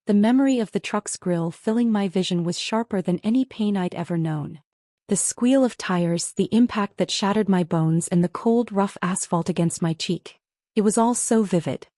The memory of the truck's grill filling my vision was sharper than any pain I'd ever known. The squeal of tires, the impact that shattered my bones, and the cold, rough asphalt against my cheek. It was all so vivid.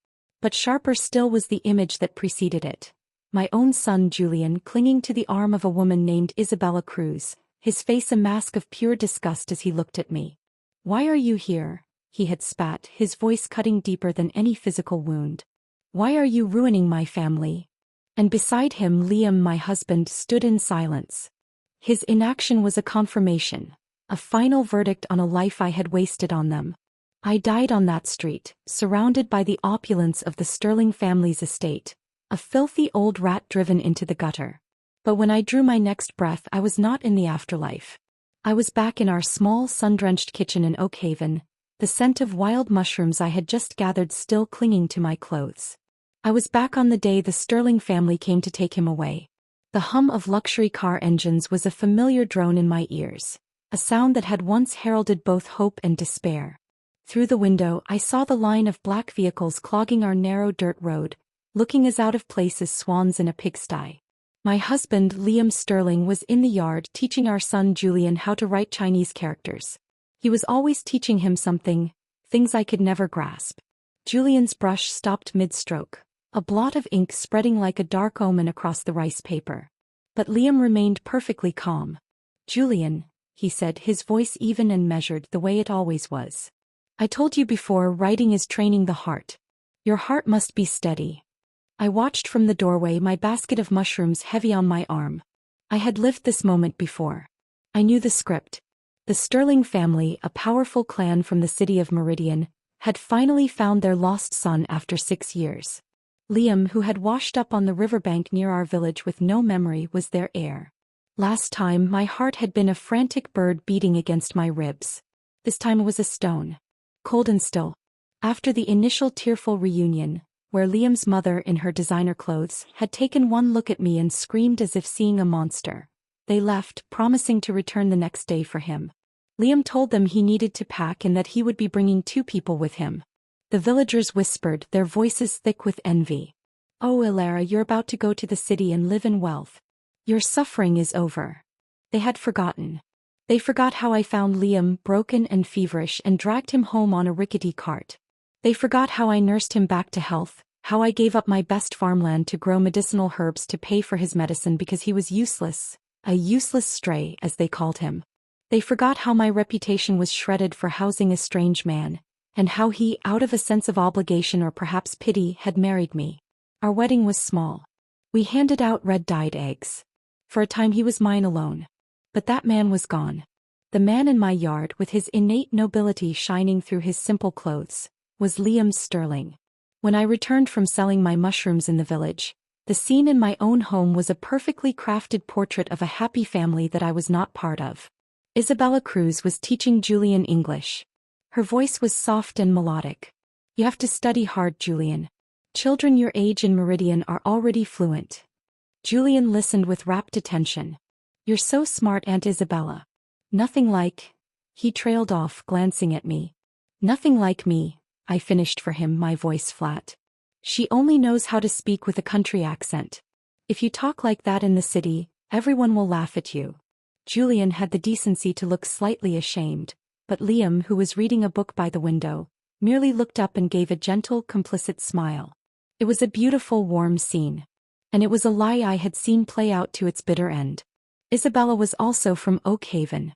But sharper still was the image that preceded it. My own son Julian clinging to the arm of a woman named Isabella Cruz, his face a mask of pure disgust as he looked at me. "Why are you here?" he had spat, his voice cutting deeper than any physical wound. "Why are you ruining my family?" And beside him Liam, my husband, stood in silence. His inaction was a confirmation, a final verdict on a life I had wasted on them. I died on that street, surrounded by the opulence of the Sterling family's estate, a filthy old rat driven into the gutter. But when I drew my next breath, I was not in the afterlife. I was back in our small sun-drenched kitchen in Oak Haven, the scent of wild mushrooms I had just gathered still clinging to my clothes. I was back on the day the Sterling family came to take him away. The hum of luxury car engines was a familiar drone in my ears, a sound that had once heralded both hope and despair. Through the window, I saw the line of black vehicles clogging our narrow dirt road, looking as out of place as swans in a pigsty. My husband, Liam Sterling, was in the yard teaching our son Julian how to write Chinese characters. He was always teaching him something, things I could never grasp. Julian's brush stopped mid-stroke, a blot of ink spreading like a dark omen across the rice paper. But Liam remained perfectly calm. "Julian," he said, his voice even and measured the way it always was. "I told you before, writing is training the heart. Your heart must be steady." I watched from the doorway, my basket of mushrooms heavy on my arm. I had lived this moment before. I knew the script. The Sterling family, a powerful clan from the city of Meridian, had finally found their lost son after 6 years. Liam, who had washed up on the riverbank near our village with no memory, was their heir. Last time, my heart had been a frantic bird beating against my ribs. This time it was a stone. Cold and still. After the initial tearful reunion, where Liam's mother, in her designer clothes, had taken one look at me and screamed as if seeing a monster, they left, promising to return the next day for him. Liam told them he needed to pack and that he would be bringing 2 people with him. The villagers whispered, their voices thick with envy. "Oh, Ilara, you're about to go to the city and live in wealth. Your suffering is over." They had forgotten. They forgot how I found Liam broken and feverish and dragged him home on a rickety cart. They forgot how I nursed him back to health, how I gave up my best farmland to grow medicinal herbs to pay for his medicine because he was useless, a useless stray, as they called him. They forgot how my reputation was shredded for housing a strange man, and how he, out of a sense of obligation or perhaps pity, had married me. Our wedding was small. We handed out red-dyed eggs. For a time he was mine alone. But that man was gone. The man in my yard, with his innate nobility shining through his simple clothes, was Liam Sterling. When I returned from selling my mushrooms in the village, the scene in my own home was a perfectly crafted portrait of a happy family that I was not part of. Isabella Cruz was teaching Julian English. Her voice was soft and melodic. "You have to study hard, Julian. Children your age in Meridian are already fluent." Julian listened with rapt attention. "You're so smart, Aunt Isabella." "Nothing like..." He trailed off, glancing at me. "Nothing like me," I finished for him, my voice flat. "She only knows how to speak with a country accent. If you talk like that in the city, everyone will laugh at you." Julian had the decency to look slightly ashamed, but Liam, who was reading a book by the window, merely looked up and gave a gentle, complicit smile. It was a beautiful, warm scene. And it was a lie I had seen play out to its bitter end. Isabella was also from Oak Haven.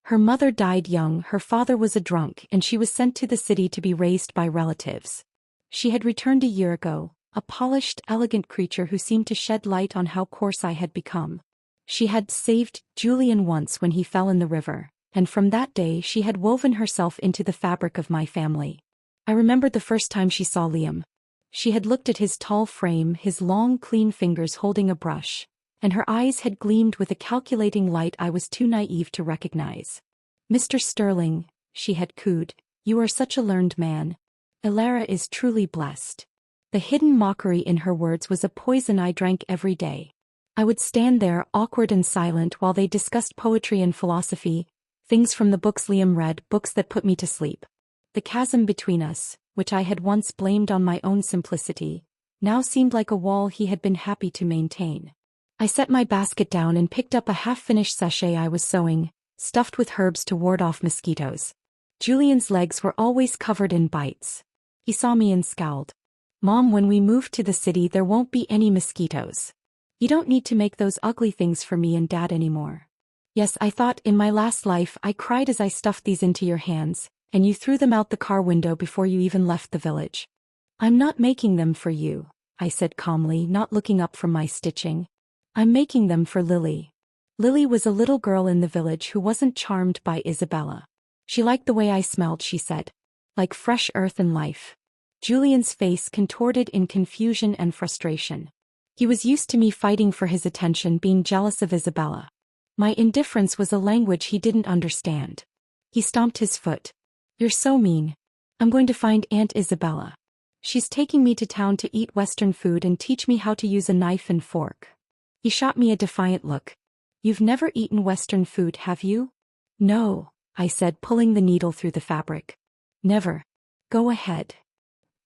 Her mother died young, her father was a drunk, and she was sent to the city to be raised by relatives. She had returned a year ago, a polished, elegant creature who seemed to shed light on how coarse I had become. She had saved Julian once when he fell in the river, and from that day she had woven herself into the fabric of my family. I remembered the first time she saw Liam. She had looked at his tall frame, his long, clean fingers holding a brush, and her eyes had gleamed with a calculating light I was too naive to recognize. "Mr. Sterling," she had cooed, "you are such a learned man. Ilara is truly blessed." The hidden mockery in her words was a poison I drank every day. I would stand there, awkward and silent, while they discussed poetry and philosophy, things from the books Liam read, books that put me to sleep. The chasm between us, which I had once blamed on my own simplicity, now seemed like a wall he had been happy to maintain. I set my basket down and picked up a half-finished sachet I was sewing, stuffed with herbs to ward off mosquitoes. Julian's legs were always covered in bites. He saw me and scowled. "Mom, when we move to the city there won't be any mosquitoes. You don't need to make those ugly things for me and Dad anymore." "Yes, I thought in my last life I cried as I stuffed these into your hands, and you threw them out the car window before you even left the village." "I'm not making them for you," I said calmly, not looking up from my stitching. "I'm making them for Lily." Lily was a little girl in the village who wasn't charmed by Isabella. She liked the way I smelled, she said. Like fresh earth and life. Julian's face contorted in confusion and frustration. He was used to me fighting for his attention, being jealous of Isabella. My indifference was a language he didn't understand. He stomped his foot. "You're so mean. I'm going to find Aunt Isabella. She's taking me to town to eat Western food and teach me how to use a knife and fork." He shot me a defiant look. "You've never eaten Western food, have you?" "No," I said, pulling the needle through the fabric. "Never. Go ahead."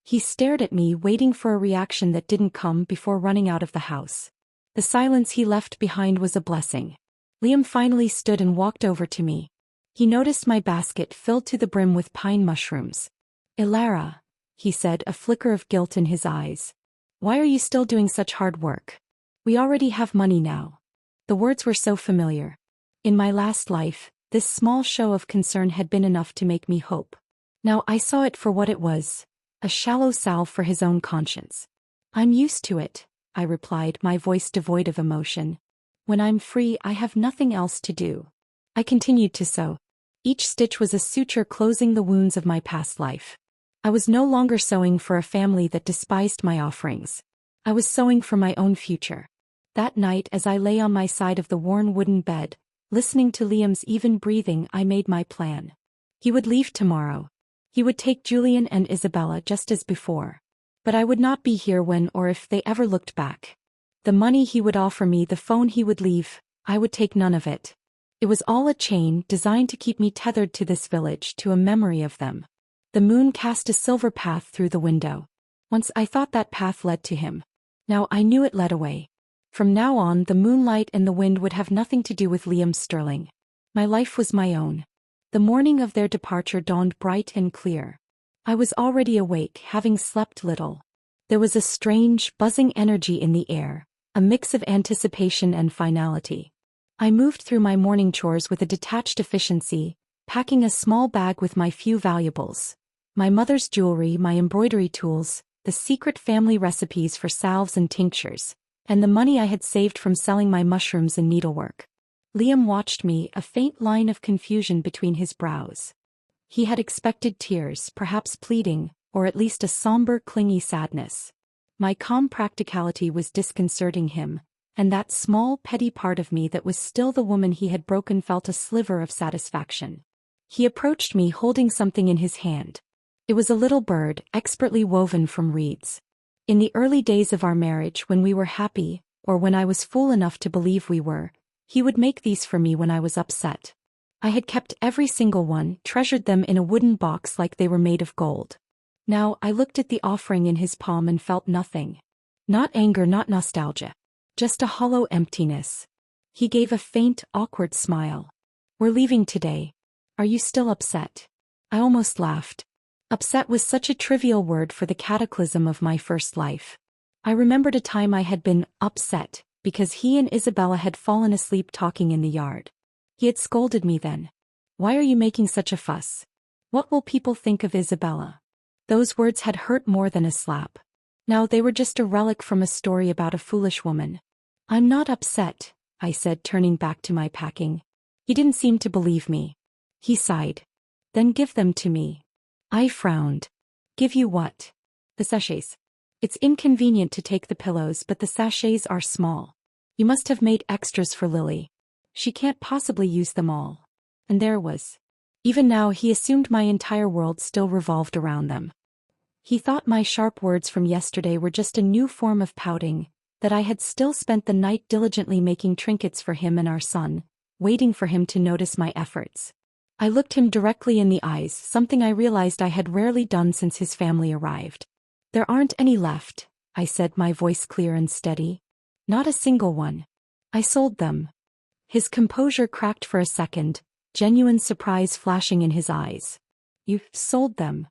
He stared at me, waiting for a reaction that didn't come before running out of the house. The silence he left behind was a blessing. Liam finally stood and walked over to me. He noticed my basket filled to the brim with pine mushrooms. "Ilara," he said, a flicker of guilt in his eyes. "Why are you still doing such hard work? We already have money now." The words were so familiar. In my last life, this small show of concern had been enough to make me hope. Now I saw it for what it was, a shallow salve for his own conscience. "I'm used to it," I replied, my voice devoid of emotion. "When I'm free, I have nothing else to do." I continued to sew. Each stitch was a suture closing the wounds of my past life. I was no longer sewing for a family that despised my offerings. I was sewing for my own future. That night, as I lay on my side of the worn wooden bed, listening to Liam's even breathing, I made my plan. He would leave tomorrow. He would take Julian and Isabella just as before. But I would not be here when or if they ever looked back. The money he would offer me, the phone he would leave, I would take none of it. It was all a chain designed to keep me tethered to this village, to a memory of them. The moon cast a silver path through the window. Once I thought that path led to him. Now I knew it led away. From now on, the moonlight and the wind would have nothing to do with Liam Sterling. My life was my own. The morning of their departure dawned bright and clear. I was already awake, having slept little. There was a strange, buzzing energy in the air, a mix of anticipation and finality. I moved through my morning chores with a detached efficiency, packing a small bag with my few valuables. My mother's jewelry, my embroidery tools, the secret family recipes for salves and tinctures, and the money I had saved from selling my mushrooms and needlework. Liam watched me, a faint line of confusion between his brows. He had expected tears, perhaps pleading, or at least a somber, clingy sadness. My calm practicality was disconcerting him, and that small, petty part of me that was still the woman he had broken felt a sliver of satisfaction. He approached me holding something in his hand. It was a little bird, expertly woven from reeds. In the early days of our marriage, when we were happy, or when I was fool enough to believe we were, he would make these for me when I was upset. I had kept every single one, treasured them in a wooden box like they were made of gold. Now I looked at the offering in his palm and felt nothing. Not anger, not nostalgia. Just a hollow emptiness. He gave a faint, awkward smile. "We're leaving today. Are you still upset?" I almost laughed. Upset was such a trivial word for the cataclysm of my first life. I remembered a time I had been upset because he and Isabella had fallen asleep talking in the yard. He had scolded me then. "Why are you making such a fuss? What will people think of Isabella?" Those words had hurt more than a slap. Now they were just a relic from a story about a foolish woman. "I'm not upset," I said, turning back to my packing. He didn't seem to believe me. He sighed. "Then give them to me." I frowned. "Give you what?" "The sachets. It's inconvenient to take the pillows, but the sachets are small. You must have made extras for Lily. She can't possibly use them all." And there was. Even now he assumed my entire world still revolved around them. He thought my sharp words from yesterday were just a new form of pouting, that I had still spent the night diligently making trinkets for him and our son, waiting for him to notice my efforts. I looked him directly in the eyes, something I realized I had rarely done since his family arrived. "There aren't any left," I said, my voice clear and steady. Not a single one. I sold them. His composure cracked for a second, genuine surprise flashing in his eyes. You sold them.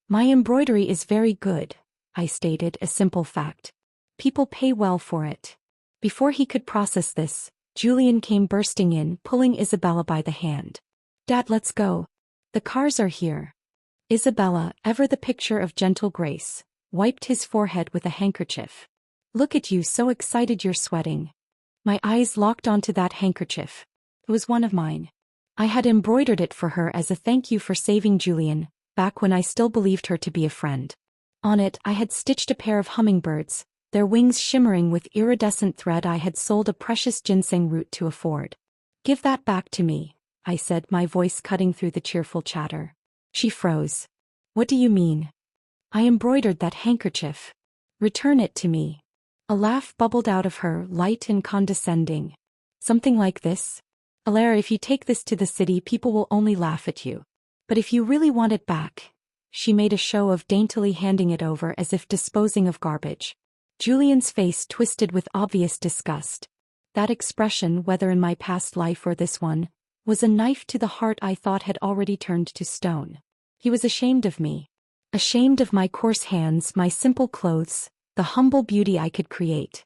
My embroidery is very good, I stated, a simple fact. People pay well for it. Before he could process this, Julian came bursting in, pulling Isabella by the hand. Dad, let's go. The cars are here. Isabella, ever the picture of gentle grace, wiped his forehead with a handkerchief. Look at you, so excited you're sweating. My eyes locked onto that handkerchief. It was one of mine. I had embroidered it for her as a thank you for saving Julian, back when I still believed her to be a friend. On it, I had stitched a pair of hummingbirds, their wings shimmering with iridescent thread I had sold a precious ginseng root to afford. Give that back to me, I said, my voice cutting through the cheerful chatter. She froze. What do you mean? I embroidered that handkerchief. Return it to me. A laugh bubbled out of her, light and condescending. Something like this? Alara, if you take this to the city, people will only laugh at you. But if you really want it back... She made a show of daintily handing it over as if disposing of garbage. Julian's face twisted with obvious disgust. That expression, whether in my past life or this one, was a knife to the heart I thought had already turned to stone. He was ashamed of me. Ashamed of my coarse hands, my simple clothes, the humble beauty I could create.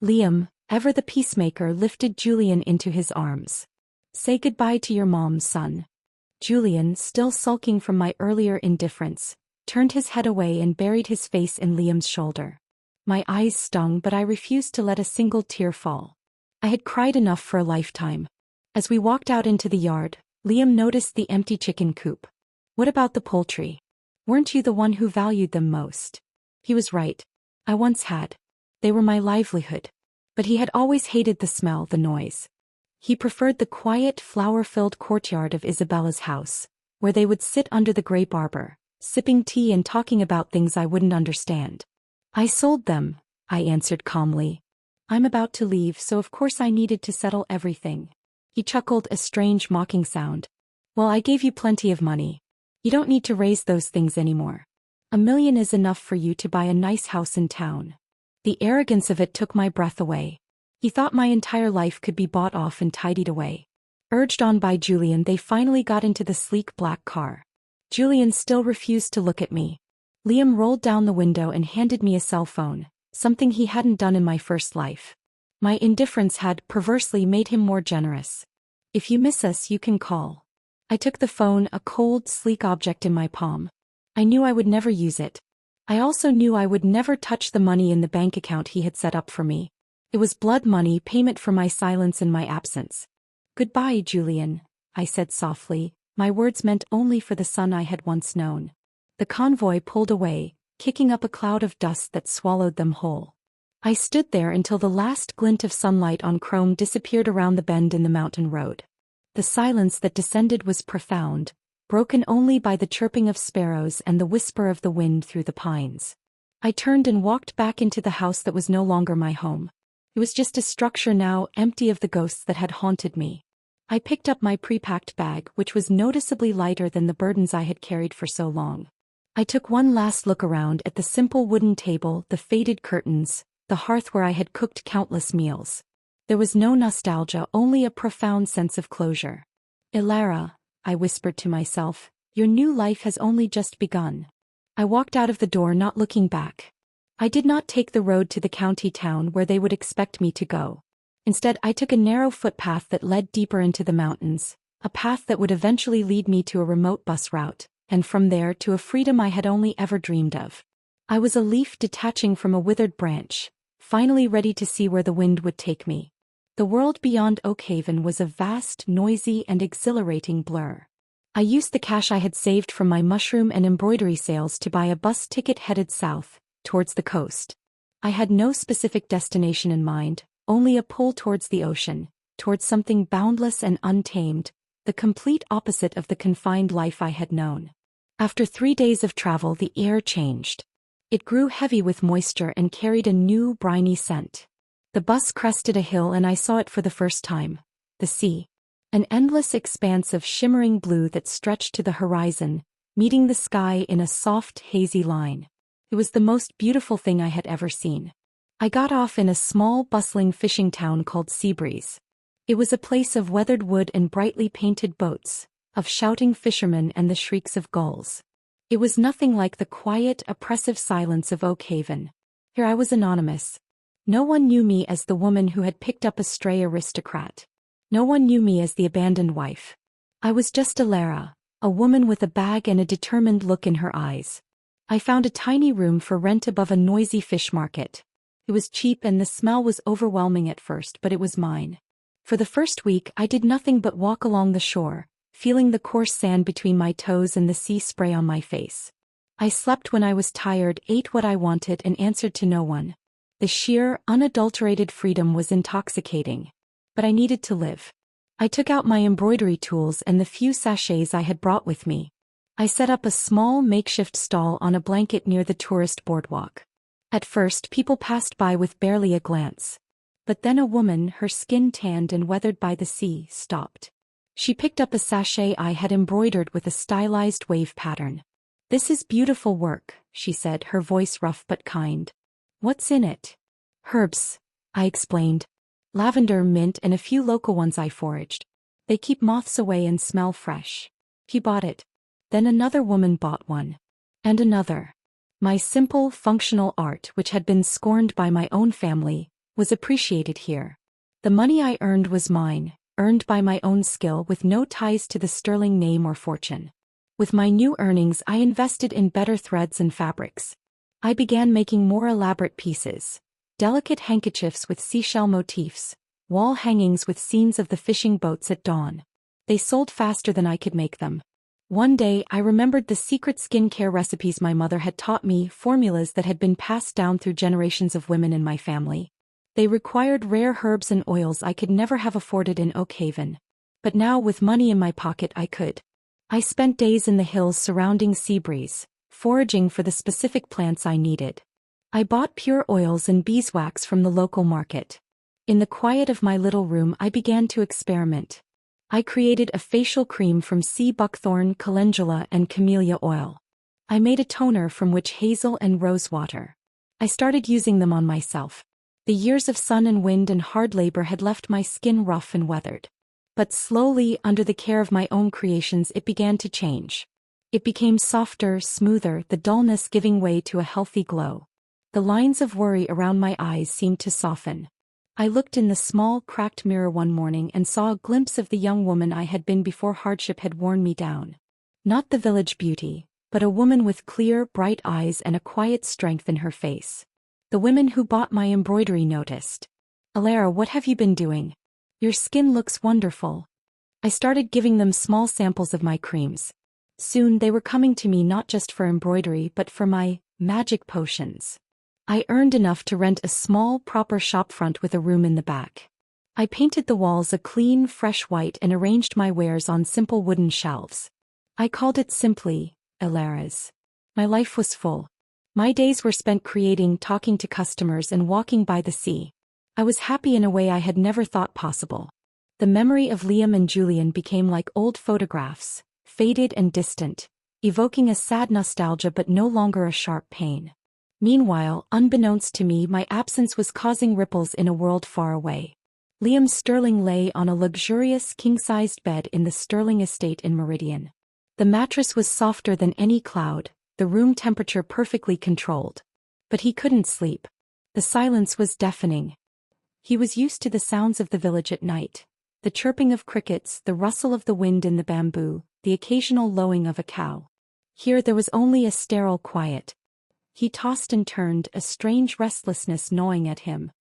Liam, ever the peacemaker, lifted Julian into his arms. Say goodbye to your mom, son. Julian, still sulking from my earlier indifference, turned his head away and buried his face in Liam's shoulder. My eyes stung, but I refused to let a single tear fall. I had cried enough for a lifetime. As we walked out into the yard, Liam noticed the empty chicken coop. What about the poultry? Weren't you the one who valued them most? He was right. I once had. They were my livelihood. But he had always hated the smell, the noise. He preferred the quiet, flower-filled courtyard of Isabella's house, where they would sit under the grape arbor, sipping tea and talking about things I wouldn't understand. I sold them, I answered calmly. I'm about to leave, so of course I needed to settle everything. He chuckled, a strange mocking sound. Well, I gave you plenty of money. You don't need to raise those things anymore. $1 million is enough for you to buy a nice house in town. The arrogance of it took my breath away. He thought my entire life could be bought off and tidied away. Urged on by Julian, they finally got into the sleek black car. Julian still refused to look at me. Liam rolled down the window and handed me a cell phone, something he hadn't done in my first life. My indifference had, perversely, made him more generous. If you miss us, you can call. I took the phone, a cold, sleek object in my palm. I knew I would never use it. I also knew I would never touch the money in the bank account he had set up for me. It was blood money, payment for my silence and my absence. Goodbye, Julian, I said softly, my words meant only for the son I had once known. The convoy pulled away, kicking up a cloud of dust that swallowed them whole. I stood there until the last glint of sunlight on chrome disappeared around the bend in the mountain road. The silence that descended was profound, broken only by the chirping of sparrows and the whisper of the wind through the pines. I turned and walked back into the house that was no longer my home. It was just a structure now, empty of the ghosts that had haunted me. I picked up my pre-packed bag, which was noticeably lighter than the burdens I had carried for so long. I took one last look around at the simple wooden table, the faded curtains, the hearth where I had cooked countless meals. There was no nostalgia, only a profound sense of closure. Ilara, I whispered to myself, your new life has only just begun. I walked out of the door, not looking back. I did not take the road to the county town where they would expect me to go. Instead, I took a narrow footpath that led deeper into the mountains, a path that would eventually lead me to a remote bus route, and from there to a freedom I had only ever dreamed of. I was a leaf detaching from a withered branch, finally ready to see where the wind would take me. The world beyond Oakhaven was a vast, noisy, and exhilarating blur. I used the cash I had saved from my mushroom and embroidery sales to buy a bus ticket headed south, towards the coast. I had no specific destination in mind, only a pull towards the ocean, towards something boundless and untamed, the complete opposite of the confined life I had known. After 3 days of travel, the air changed. It grew heavy with moisture and carried a new, briny scent. The bus crested a hill and I saw it for the first time. The sea. An endless expanse of shimmering blue that stretched to the horizon, meeting the sky in a soft, hazy line. It was the most beautiful thing I had ever seen. I got off in a small, bustling fishing town called Seabreeze. It was a place of weathered wood and brightly painted boats, of shouting fishermen and the shrieks of gulls. It was nothing like the quiet, oppressive silence of Oak Haven. Here I was anonymous. No one knew me as the woman who had picked up a stray aristocrat. No one knew me as the abandoned wife. I was just Alara, a woman with a bag and a determined look in her eyes. I found a tiny room for rent above a noisy fish market. It was cheap and the smell was overwhelming at first, but it was mine. For the first week I did nothing but walk along the shore, feeling the coarse sand between my toes and the sea spray on my face. I slept when I was tired, ate what I wanted, and answered to no one. The sheer, unadulterated freedom was intoxicating. But I needed to live. I took out my embroidery tools and the few sachets I had brought with me. I set up a small makeshift stall on a blanket near the tourist boardwalk. At first, people passed by with barely a glance. But then a woman, her skin tanned and weathered by the sea, stopped. She picked up a sachet I had embroidered with a stylized wave pattern. "This is beautiful work," she said, her voice rough but kind. "What's in it?" "Herbs," I explained. "Lavender, mint, and a few local ones I foraged. They keep moths away and smell fresh." He bought it. Then another woman bought one. And another. My simple, functional art, which had been scorned by my own family, was appreciated here. The money I earned was mine, earned by my own skill with no ties to the sterling name or fortune. With my new earnings I invested in better threads and fabrics. I began making more elaborate pieces. Delicate handkerchiefs with seashell motifs, wall hangings with scenes of the fishing boats at dawn. They sold faster than I could make them. One day I remembered the secret skincare recipes my mother had taught me, formulas that had been passed down through generations of women in my family. They required rare herbs and oils I could never have afforded in Oak Haven. But now, with money in my pocket, I could. I spent days in the hills surrounding Seabreeze, foraging for the specific plants I needed. I bought pure oils and beeswax from the local market. In the quiet of my little room I began to experiment. I created a facial cream from sea buckthorn, calendula, and camellia oil. I made a toner from witch hazel and rose water. I started using them on myself. The years of sun and wind and hard labor had left my skin rough and weathered. But slowly, under the care of my own creations, it began to change. It became softer, smoother, the dullness giving way to a healthy glow. The lines of worry around my eyes seemed to soften. I looked in the small, cracked mirror one morning and saw a glimpse of the young woman I had been before hardship had worn me down. Not the village beauty, but a woman with clear, bright eyes and a quiet strength in her face. The women who bought my embroidery noticed. "Alara, what have you been doing? Your skin looks wonderful." I started giving them small samples of my creams. Soon they were coming to me not just for embroidery but for my magic potions. I earned enough to rent a small, proper shopfront with a room in the back. I painted the walls a clean, fresh white and arranged my wares on simple wooden shelves. I called it simply, Alara's. My life was full. My days were spent creating, talking to customers, and walking by the sea. I was happy in a way I had never thought possible. The memory of Liam and Julian became like old photographs, faded and distant, evoking a sad nostalgia but no longer a sharp pain. Meanwhile, unbeknownst to me, my absence was causing ripples in a world far away. Liam Sterling lay on a luxurious king-sized bed in the Sterling estate in Meridian. The mattress was softer than any cloud, the room temperature perfectly controlled. But he couldn't sleep. The silence was deafening. He was used to the sounds of the village at night. The chirping of crickets, the rustle of the wind in the bamboo, the occasional lowing of a cow. Here there was only a sterile quiet. He tossed and turned, a strange restlessness gnawing at him.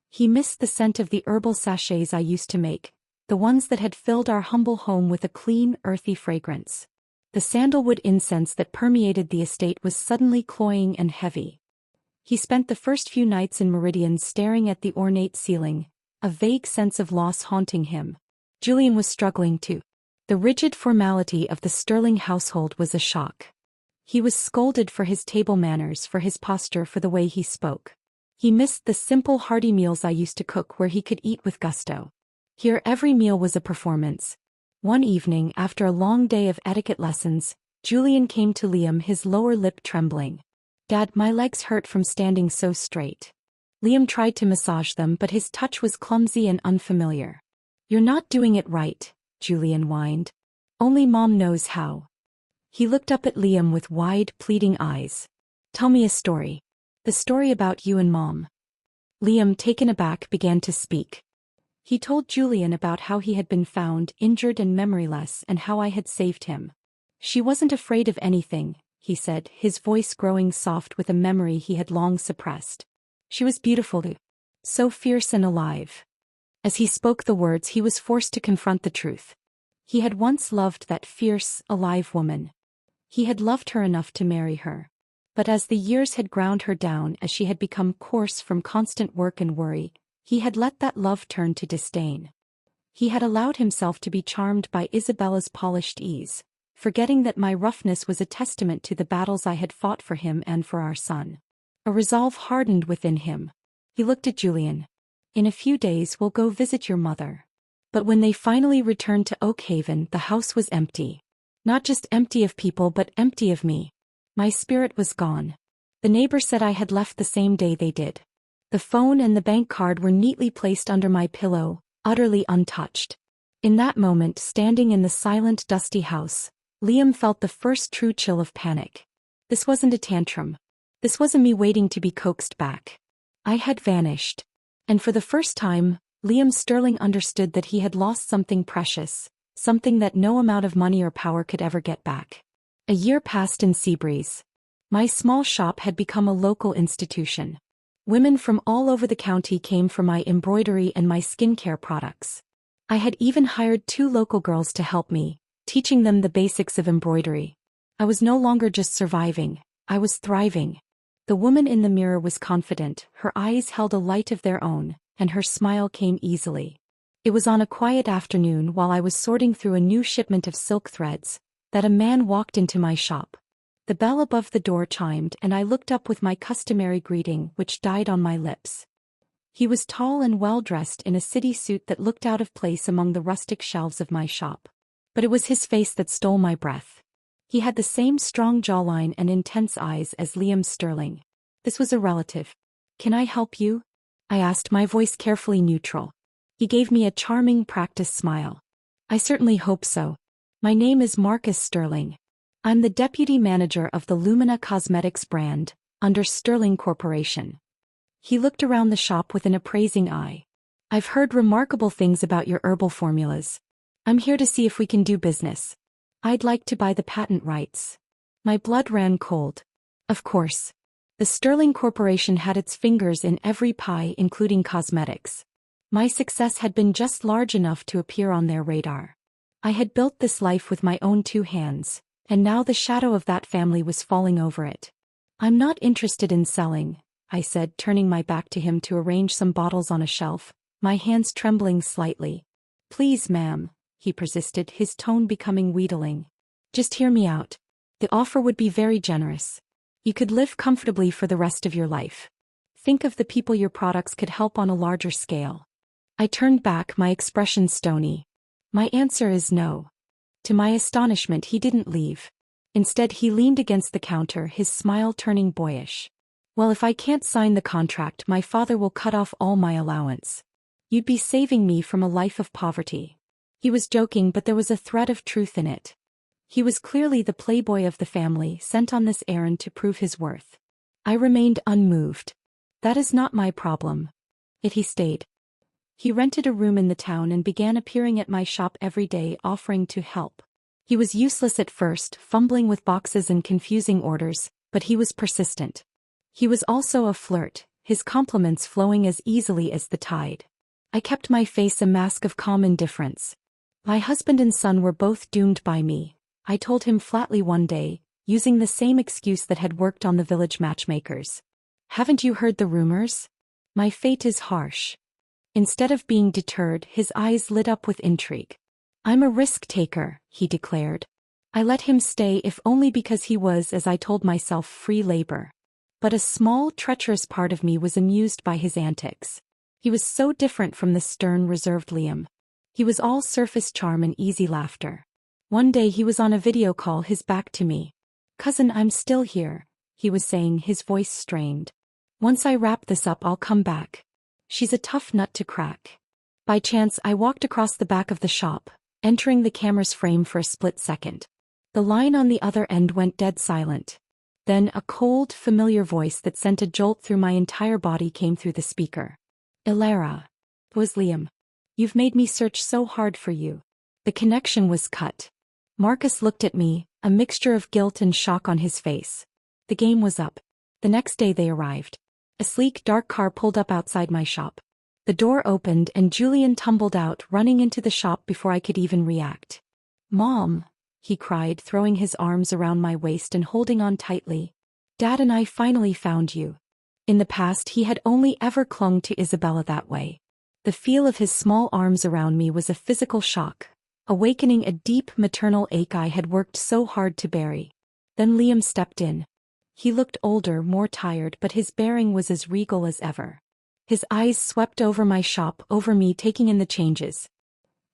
He missed the scent of the herbal sachets I used to make, the ones that had filled our humble home with a clean, earthy fragrance. The sandalwood incense that permeated the estate was suddenly cloying and heavy. He spent the first few nights in Meridian staring at the ornate ceiling, a vague sense of loss haunting him. Julian was struggling too. The rigid formality of the Sterling household was a shock. He was scolded for his table manners, for his posture, for the way he spoke. He missed the simple hearty meals I used to cook where he could eat with gusto. Here every meal was a performance. One evening, after a long day of etiquette lessons, Julian came to Liam, his lower lip trembling. Dad, my legs hurt from standing so straight. Liam tried to massage them, but his touch was clumsy and unfamiliar. You're not doing it right, Julian whined. Only Mom knows how. He looked up at Liam with wide, pleading eyes. Tell me a story. The story about you and Mom. Liam, taken aback, began to speak. He told Julian about how he had been found, injured and memoryless, and how I had saved him. She wasn't afraid of anything, he said, his voice growing soft with a memory he had long suppressed. She was beautiful too. So fierce and alive. As he spoke the words, he was forced to confront the truth. He had once loved that fierce, alive woman. He had loved her enough to marry her. But as the years had ground her down, as she had become coarse from constant work and worry, he had let that love turn to disdain. He had allowed himself to be charmed by Isabella's polished ease, forgetting that my roughness was a testament to the battles I had fought for him and for our son. A resolve hardened within him. He looked at Julian. In a few days we'll go visit your mother. But when they finally returned to Oakhaven, the house was empty. Not just empty of people, but empty of me. My spirit was gone. The neighbor said I had left the same day they did. The phone and the bank card were neatly placed under my pillow, utterly untouched. In that moment, standing in the silent, dusty house, Liam felt the first true chill of panic. This wasn't a tantrum. This wasn't me waiting to be coaxed back. I had vanished. And for the first time, Liam Sterling understood that he had lost something precious, something that no amount of money or power could ever get back. A year passed in Seabreeze. My small shop had become a local institution. Women from all over the county came for my embroidery and my skincare products. I had even hired 2 local girls to help me, teaching them the basics of embroidery. I was no longer just surviving, I was thriving. The woman in the mirror was confident, her eyes held a light of their own, and her smile came easily. It was on a quiet afternoon while I was sorting through a new shipment of silk threads, that a man walked into my shop. The bell above the door chimed and I looked up with my customary greeting, which died on my lips. He was tall and well-dressed in a city suit that looked out of place among the rustic shelves of my shop. But it was his face that stole my breath. He had the same strong jawline and intense eyes as Liam Sterling. This was a relative. Can I help you? I asked, my voice carefully neutral. He gave me a charming, practiced smile. I certainly hope so. My name is Marcus Sterling. I'm the deputy manager of the Lumina Cosmetics brand, under Sterling Corporation. He looked around the shop with an appraising eye. I've heard remarkable things about your herbal formulas. I'm here to see if we can do business. I'd like to buy the patent rights. My blood ran cold. Of course. The Sterling Corporation had its fingers in every pie, including cosmetics. My success had been just large enough to appear on their radar. I had built this life with my own 2 hands, and now the shadow of that family was falling over it. I'm not interested in selling, I said, turning my back to him to arrange some bottles on a shelf, my hands trembling slightly. Please, ma'am, he persisted, his tone becoming wheedling. Just hear me out. The offer would be very generous. You could live comfortably for the rest of your life. Think of the people your products could help on a larger scale. I turned back, my expression stony. My answer is no. To my astonishment, he didn't leave. Instead, he leaned against the counter, his smile turning boyish. Well, if I can't sign the contract, my father will cut off all my allowance. You'd be saving me from a life of poverty. He was joking, but there was a thread of truth in it. He was clearly the playboy of the family, sent on this errand to prove his worth. I remained unmoved. That is not my problem. Yet he stayed. He rented a room in the town and began appearing at my shop every day, offering to help. He was useless at first, fumbling with boxes and confusing orders, but he was persistent. He was also a flirt, his compliments flowing as easily as the tide. I kept my face a mask of calm indifference. My husband and son were both doomed by me, I told him flatly one day, using the same excuse that had worked on the village matchmakers. Haven't you heard the rumors? My fate is harsh. Instead of being deterred, his eyes lit up with intrigue. I'm a risk-taker, he declared. I let him stay if only because he was, as I told myself, free labor. But a small, treacherous part of me was amused by his antics. He was so different from the stern, reserved Liam. He was all surface charm and easy laughter. One day he was on a video call, his back to me. Cousin, I'm still here, he was saying, his voice strained. Once I wrap this up, I'll come back. She's a tough nut to crack. By chance, I walked across the back of the shop, entering the camera's frame for a split second. The line on the other end went dead silent. Then a cold, familiar voice that sent a jolt through my entire body came through the speaker. Ilara. It was Liam. You've made me search so hard for you. The connection was cut. Marcus looked at me, a mixture of guilt and shock on his face. The game was up. The next day they arrived. A sleek, dark car pulled up outside my shop. The door opened and Julian tumbled out, running into the shop before I could even react. Mom, he cried, throwing his arms around my waist and holding on tightly. Dad and I finally found you. In the past, he had only ever clung to Isabella that way. The feel of his small arms around me was a physical shock, awakening a deep maternal ache I had worked so hard to bury. Then Liam stepped in. He looked older, more tired, but his bearing was as regal as ever. His eyes swept over my shop, over me, taking in the changes.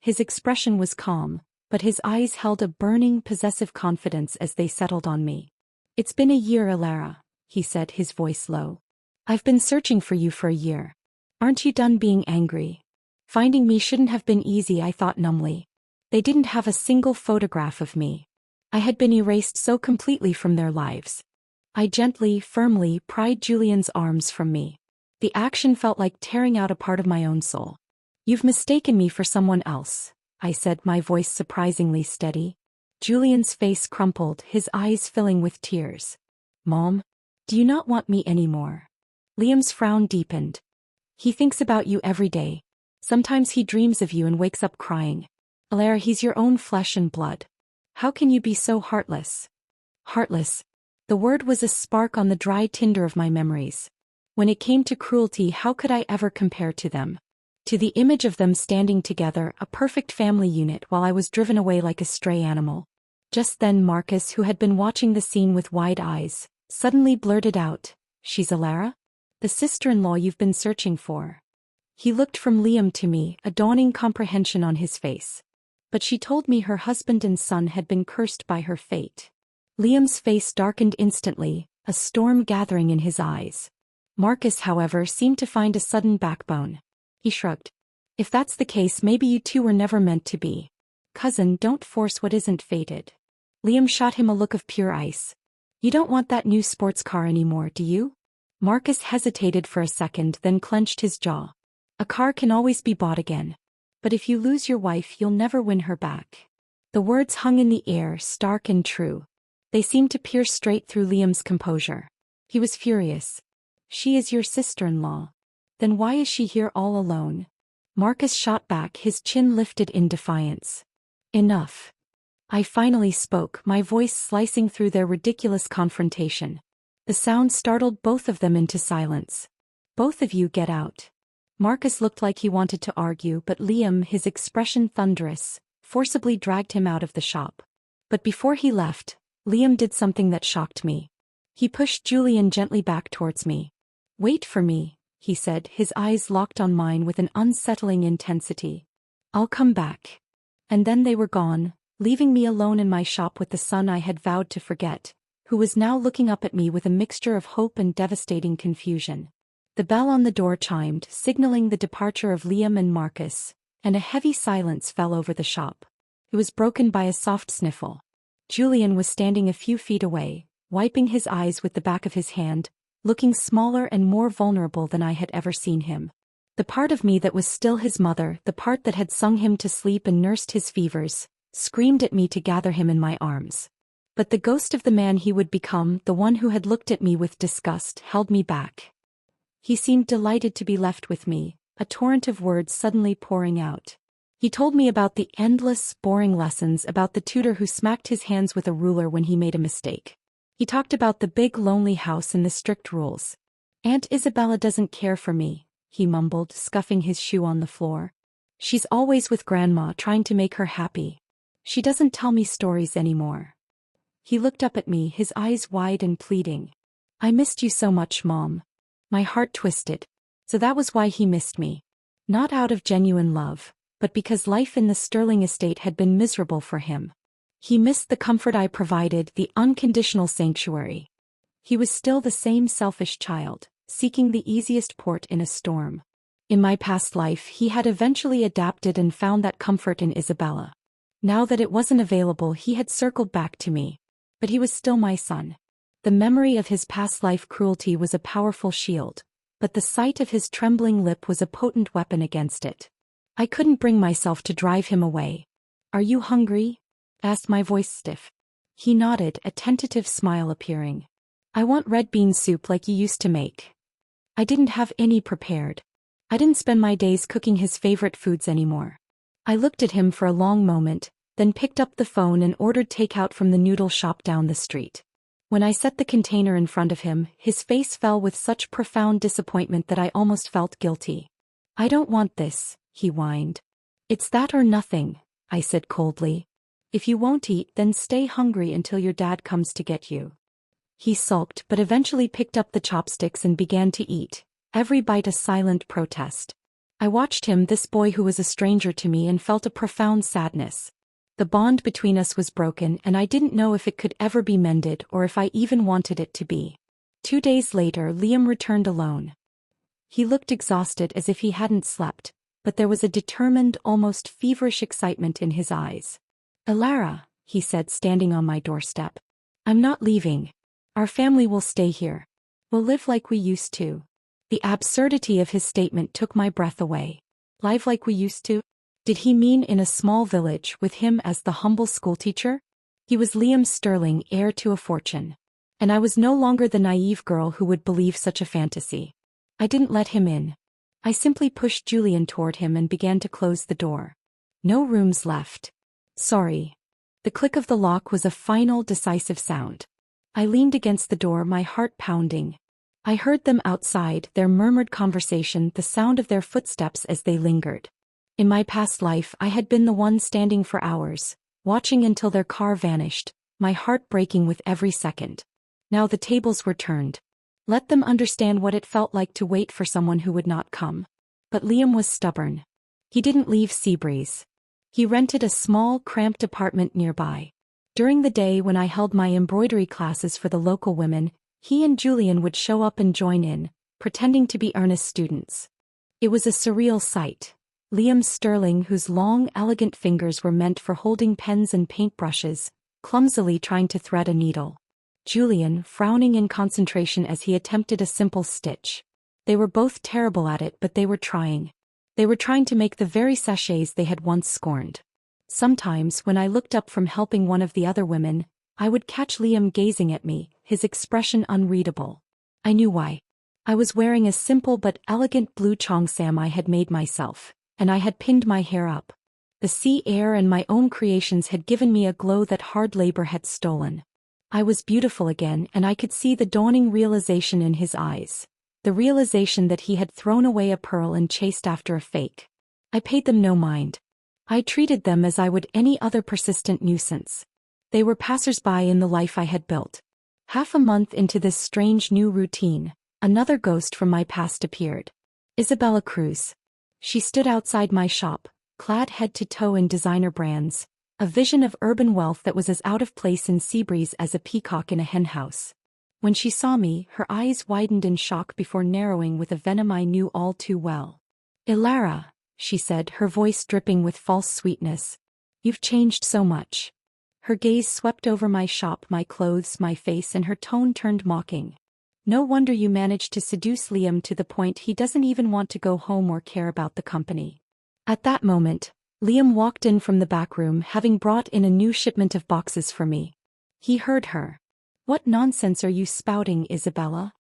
His expression was calm, but his eyes held a burning, possessive confidence as they settled on me. It's been a year, Ilara, he said, his voice low. I've been searching for you for a year. Aren't you done being angry? Finding me shouldn't have been easy, I thought numbly. They didn't have a single photograph of me. I had been erased so completely from their lives. I gently, firmly pried Julian's arms from me. The action felt like tearing out a part of my own soul. You've mistaken me for someone else, I said, my voice surprisingly steady. Julian's face crumpled, his eyes filling with tears. Mom, do you not want me anymore? Liam's frown deepened. He thinks about you every day. Sometimes he dreams of you and wakes up crying. Ilara, he's your own flesh and blood. How can you be so heartless? Heartless. The word was a spark on the dry tinder of my memories. When it came to cruelty, how could I ever compare to them? To the image of them standing together, a perfect family unit, while I was driven away like a stray animal. Just then Marcus, who had been watching the scene with wide eyes, suddenly blurted out, She's Ilara? The sister-in-law you've been searching for. He looked from Liam to me, a dawning comprehension on his face. But she told me her husband and son had been cursed by her fate. Liam's face darkened instantly, a storm gathering in his eyes. Marcus, however, seemed to find a sudden backbone. He shrugged. If that's the case, maybe you two were never meant to be. Cousin, don't force what isn't fated. Liam shot him a look of pure ice. You don't want that new sports car anymore, do you? Marcus hesitated for a second, then clenched his jaw. A car can always be bought again. But if you lose your wife, you'll never win her back. The words hung in the air, stark and true. They seemed to pierce straight through Liam's composure. He was furious. She is your sister-in-law. Then why is she here all alone? Marcus shot back, his chin lifted in defiance. Enough. I finally spoke, my voice slicing through their ridiculous confrontation. The sound startled both of them into silence. Both of you get out. Marcus looked like he wanted to argue, but Liam, his expression thunderous, forcibly dragged him out of the shop. But before he left, Liam did something that shocked me. He pushed Julian gently back towards me. Wait for me, he said, his eyes locked on mine with an unsettling intensity. I'll come back. And then they were gone, leaving me alone in my shop with the son I had vowed to forget, who was now looking up at me with a mixture of hope and devastating confusion. The bell on the door chimed, signaling the departure of Liam and Marcus, and a heavy silence fell over the shop. It was broken by a soft sniffle. Julian was standing a few feet away, wiping his eyes with the back of his hand, looking smaller and more vulnerable than I had ever seen him. The part of me that was still his mother, the part that had sung him to sleep and nursed his fevers, screamed at me to gather him in my arms. But the ghost of the man he would become, the one who had looked at me with disgust, held me back. He seemed delighted to be left with me, a torrent of words suddenly pouring out. He told me about the endless, boring lessons, about the tutor who smacked his hands with a ruler when he made a mistake. He talked about the big lonely house and the strict rules. Aunt Isabella doesn't care for me, he mumbled, scuffing his shoe on the floor. She's always with Grandma, trying to make her happy. She doesn't tell me stories anymore. He looked up at me, his eyes wide and pleading. I missed you so much, Mom. My heart twisted. So that was why he missed me. Not out of genuine love, but because life in the Sterling estate had been miserable for him. He missed the comfort I provided, the unconditional sanctuary. He was still the same selfish child, seeking the easiest port in a storm. In my past life he had eventually adapted and found that comfort in Isabella. Now that it wasn't available he had circled back to me. But he was still my son. The memory of his past life cruelty was a powerful shield, but the sight of his trembling lip was a potent weapon against it. I couldn't bring myself to drive him away. "Are you hungry?" asked my voice stiff. He nodded, a tentative smile appearing. "I want red bean soup like you used to make." I didn't have any prepared. I didn't spend my days cooking his favorite foods anymore. I looked at him for a long moment, then picked up the phone and ordered takeout from the noodle shop down the street. When I set the container in front of him, his face fell with such profound disappointment that I almost felt guilty. "I don't want this," he whined. "It's that or nothing," I said coldly. "If you won't eat, then stay hungry until your dad comes to get you." He sulked but eventually picked up the chopsticks and began to eat, every bite a silent protest. I watched him, this boy who was a stranger to me, and felt a profound sadness. The bond between us was broken and I didn't know if it could ever be mended or if I even wanted it to be. 2 days later Liam returned alone. He looked exhausted, as if he hadn't slept, but there was a determined, almost feverish excitement in his eyes. "Elara," he said, standing on my doorstep. "I'm not leaving. Our family will stay here. We'll live like we used to." The absurdity of his statement took my breath away. Live like we used to? Did he mean in a small village with him as the humble schoolteacher? He was Liam Sterling, heir to a fortune. And I was no longer the naive girl who would believe such a fantasy. I didn't let him in. I simply pushed Julian toward him and began to close the door. "No rooms left." "Sorry." The click of the lock was a final, decisive sound. I leaned against the door, my heart pounding. I heard them outside, their murmured conversation, the sound of their footsteps as they lingered. In my past life I had been the one standing for hours, watching until their car vanished, my heart breaking with every second. Now the tables were turned. Let them understand what it felt like to wait for someone who would not come. But Liam was stubborn. He didn't leave Seabreeze. He rented a small, cramped apartment nearby. During the day when I held my embroidery classes for the local women, he and Julian would show up and join in, pretending to be earnest students. It was a surreal sight. Liam Sterling, whose long, elegant fingers were meant for holding pens and paintbrushes, clumsily trying to thread a needle. Julian, frowning in concentration as he attempted a simple stitch. They were both terrible at it, but they were trying. They were trying to make the very sachets they had once scorned. Sometimes, when I looked up from helping one of the other women, I would catch Liam gazing at me, his expression unreadable. I knew why. I was wearing a simple but elegant blue cheongsam I had made myself, and I had pinned my hair up. The sea air and my own creations had given me a glow that hard labor had stolen. I was beautiful again, and I could see the dawning realization in his eyes. The realization that he had thrown away a pearl and chased after a fake. I paid them no mind. I treated them as I would any other persistent nuisance. They were passers-by in the life I had built. Half a month into this strange new routine, another ghost from my past appeared. Isabella Cruz. She stood outside my shop, clad head to toe in designer brands, a vision of urban wealth that was as out of place in Seabreeze as a peacock in a henhouse. When she saw me, her eyes widened in shock before narrowing with a venom I knew all too well. "Elara," she said, her voice dripping with false sweetness. "You've changed so much." Her gaze swept over my shop, my clothes, my face, and her tone turned mocking. "No wonder you managed to seduce Liam to the point he doesn't even want to go home or care about the company." At that moment, Liam walked in from the back room, having brought in a new shipment of boxes for me. He heard her. "What nonsense are you spouting, Isabella?"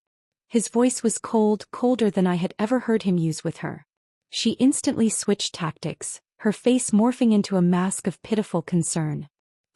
His voice was cold, colder than I had ever heard him use with her. She instantly switched tactics, her face morphing into a mask of pitiful concern.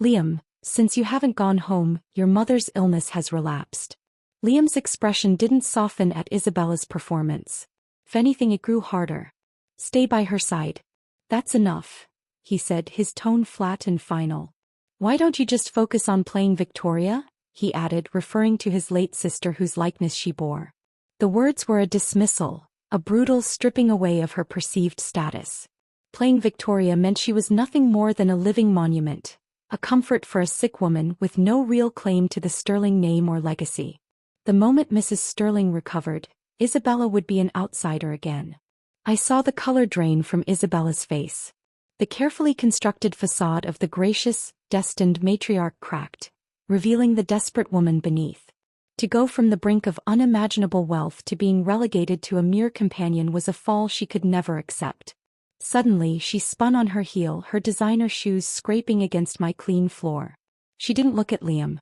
"Liam, since you haven't gone home, your mother's illness has relapsed." Liam's expression didn't soften at Isabella's performance. If anything, it grew harder. "Stay by her side. That's enough," he said, his tone flat and final. "Why don't you just focus on playing Victoria?" he added, referring to his late sister whose likeness she bore. The words were a dismissal, a brutal stripping away of her perceived status. Playing Victoria meant she was nothing more than a living monument, a comfort for a sick woman with no real claim to the Sterling name or legacy. The moment Mrs. Sterling recovered, Isabella would be an outsider again. I saw the color drain from Isabella's face. The carefully constructed facade of the gracious, destined matriarch cracked, revealing the desperate woman beneath. To go from the brink of unimaginable wealth to being relegated to a mere companion was a fall she could never accept. Suddenly she spun on her heel, her designer shoes scraping against my clean floor. She didn't look at Liam.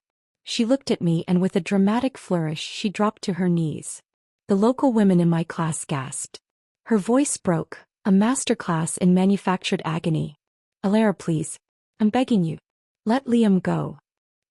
She looked at me, and with a dramatic flourish she dropped to her knees. The local women in my class gasped. Her voice broke, a masterclass in manufactured agony. "Alara, please. I'm begging you. Let Liam go."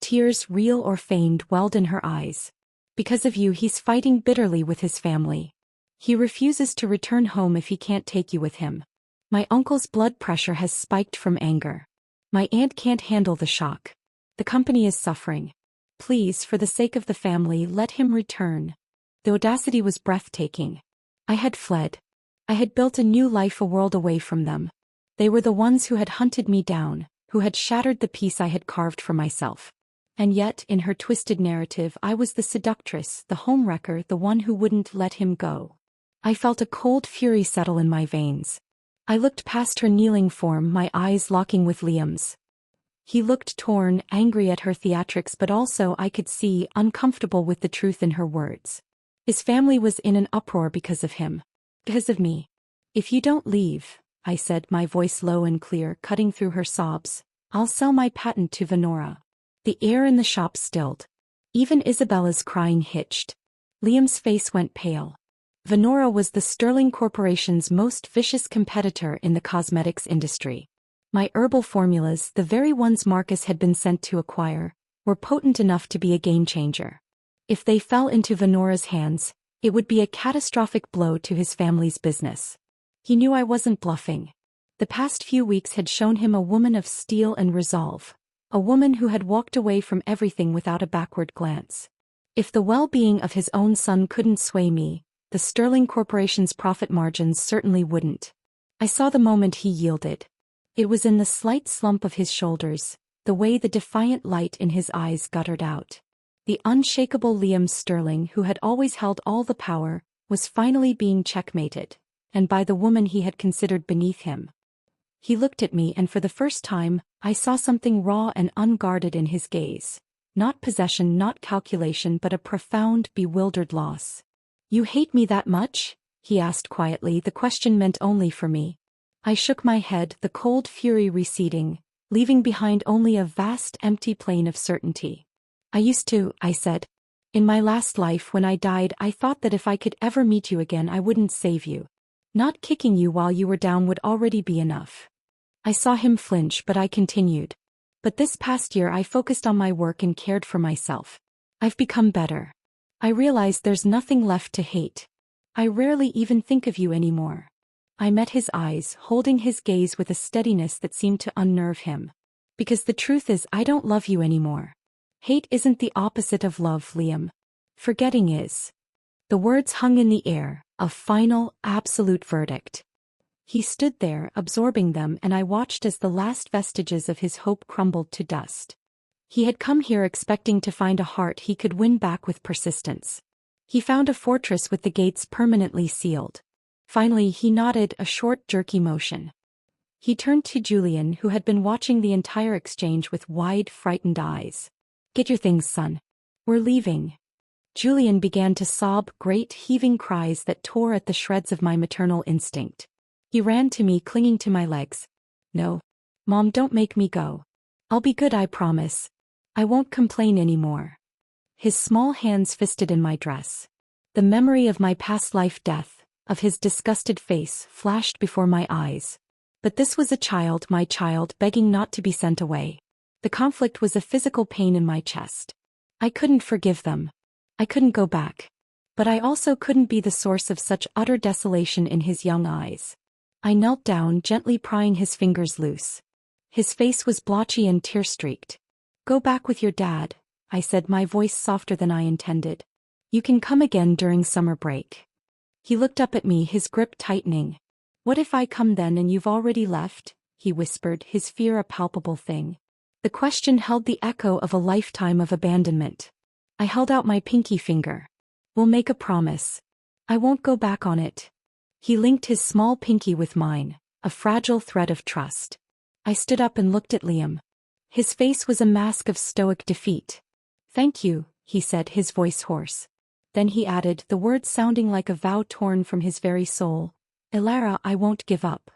Tears, real or feigned, welled in her eyes. "Because of you he's fighting bitterly with his family. He refuses to return home if he can't take you with him. My uncle's blood pressure has spiked from anger. My aunt can't handle the shock. The company is suffering. Please, for the sake of the family, let him return." The audacity was breathtaking. I had fled. I had built a new life, a world away from them. They were the ones who had hunted me down, who had shattered the peace I had carved for myself. And yet, in her twisted narrative, I was the seductress, the homewrecker, the one who wouldn't let him go. I felt a cold fury settle in my veins. I looked past her kneeling form, my eyes locking with Liam's. He looked torn, angry at her theatrics, but also, I could see, uncomfortable with the truth in her words. His family was in an uproar because of him. Because of me. "If you don't leave," I said, my voice low and clear, cutting through her sobs, "I'll sell my patent to Venora." The air in the shop stilled. Even Isabella's crying hitched. Liam's face went pale. Venora was the Sterling Corporation's most vicious competitor in the cosmetics industry. My herbal formulas, the very ones Marcus had been sent to acquire, were potent enough to be a game-changer. If they fell into Venora's hands, it would be a catastrophic blow to his family's business. He knew I wasn't bluffing. The past few weeks had shown him a woman of steel and resolve, a woman who had walked away from everything without a backward glance. If the well-being of his own son couldn't sway me, the Sterling Corporation's profit margins certainly wouldn't. I saw the moment he yielded. It was in the slight slump of his shoulders, the way the defiant light in his eyes guttered out. The unshakable Liam Sterling, who had always held all the power, was finally being checkmated, and by the woman he had considered beneath him. He looked at me, and for the first time, I saw something raw and unguarded in his gaze. Not possession, not calculation, but a profound, bewildered loss. "You hate me that much?" he asked quietly, the question meant only for me. I shook my head, the cold fury receding, leaving behind only a vast empty plain of certainty. "I used to," I said. "In my last life, when I died, I thought that if I could ever meet you again, I wouldn't save you. Not kicking you while you were down would already be enough." I saw him flinch, but I continued. "But this past year I focused on my work and cared for myself. I've become better. I realize there's nothing left to hate. I rarely even think of you anymore." I met his eyes, holding his gaze with a steadiness that seemed to unnerve him. "Because the truth is, I don't love you anymore. Hate isn't the opposite of love, Liam. Forgetting is." The words hung in the air, a final, absolute verdict. He stood there, absorbing them, and I watched as the last vestiges of his hope crumbled to dust. He had come here expecting to find a heart he could win back with persistence. He found a fortress with the gates permanently sealed. Finally he nodded, a short, jerky motion. He turned to Julian, who had been watching the entire exchange with wide, frightened eyes. "Get your things, son. We're leaving." Julian began to sob, great, heaving cries that tore at the shreds of my maternal instinct. He ran to me, clinging to my legs. "No. Mom, don't make me go. I'll be good, I promise. I won't complain anymore." His small hands fisted in my dress. The memory of my past life death, of his disgusted face, flashed before my eyes. But this was a child, my child, begging not to be sent away. The conflict was a physical pain in my chest. I couldn't forgive them. I couldn't go back. But I also couldn't be the source of such utter desolation in his young eyes. I knelt down, gently prying his fingers loose. His face was blotchy and tear-streaked. "Go back with your dad," I said, my voice softer than I intended. "You can come again during summer break." He looked up at me, his grip tightening. "What if I come then and you've already left?" he whispered, his fear a palpable thing. The question held the echo of a lifetime of abandonment. I held out my pinky finger. We'll make a promise. I won't go back on it. He linked his small pinky with mine, a fragile thread of trust. I stood up and looked at Liam. His face was a mask of stoic defeat. Thank you, he said, his voice hoarse. Then he added, the words sounding like a vow torn from his very soul, Elara, I won't give up.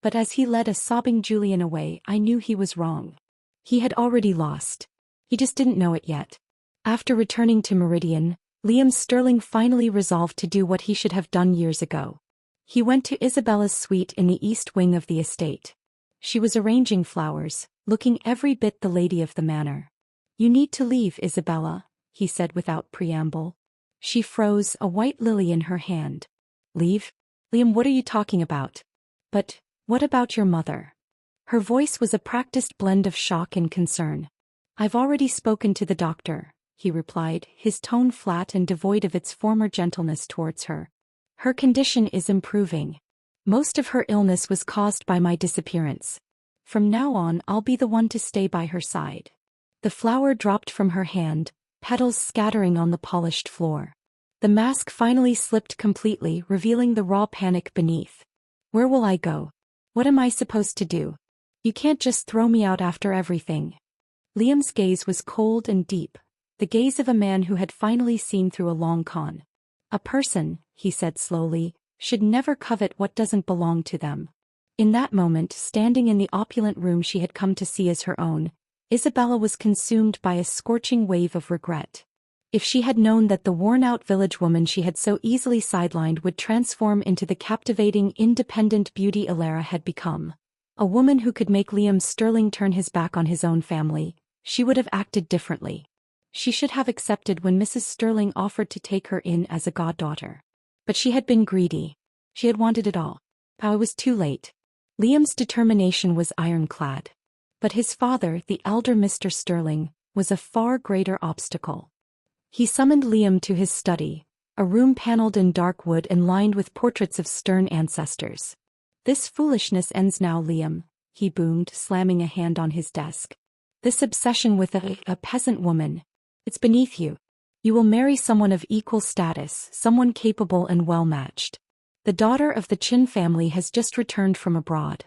But as he led a sobbing Julian away, I knew he was wrong. He had already lost. He just didn't know it yet. After returning to Meridian, Liam Sterling finally resolved to do what he should have done years ago. He went to Isabella's suite in the east wing of the estate. She was arranging flowers, looking every bit the lady of the manor. You need to leave, Isabella, he said without preamble. She froze, a white lily in her hand. Leave? Liam, what are you talking about? But, what about your mother? Her voice was a practiced blend of shock and concern. I've already spoken to the doctor, he replied, his tone flat and devoid of its former gentleness towards her. Her condition is improving. Most of her illness was caused by my disappearance. From now on, I'll be the one to stay by her side. The flower dropped from her hand, petals scattering on the polished floor. The mask finally slipped completely, revealing the raw panic beneath. Where will I go? What am I supposed to do? You can't just throw me out after everything. Liam's gaze was cold and deep, the gaze of a man who had finally seen through a long con. A person, he said slowly, should never covet what doesn't belong to them. In that moment, standing in the opulent room she had come to see as her own, Isabella was consumed by a scorching wave of regret. If she had known that the worn-out village woman she had so easily sidelined would transform into the captivating, independent beauty Elara had become, a woman who could make Liam Sterling turn his back on his own family, she would have acted differently. She should have accepted when Mrs. Sterling offered to take her in as a goddaughter. But she had been greedy. She had wanted it all. How it was too late. Liam's determination was ironclad. But his father, the elder Mr. Sterling, was a far greater obstacle. He summoned Liam to his study, a room paneled in dark wood and lined with portraits of stern ancestors. This foolishness ends now, Liam, he boomed, slamming a hand on his desk. This obsession with a peasant woman. It's beneath you. You will marry someone of equal status, someone capable and well-matched. The daughter of the Chin family has just returned from abroad.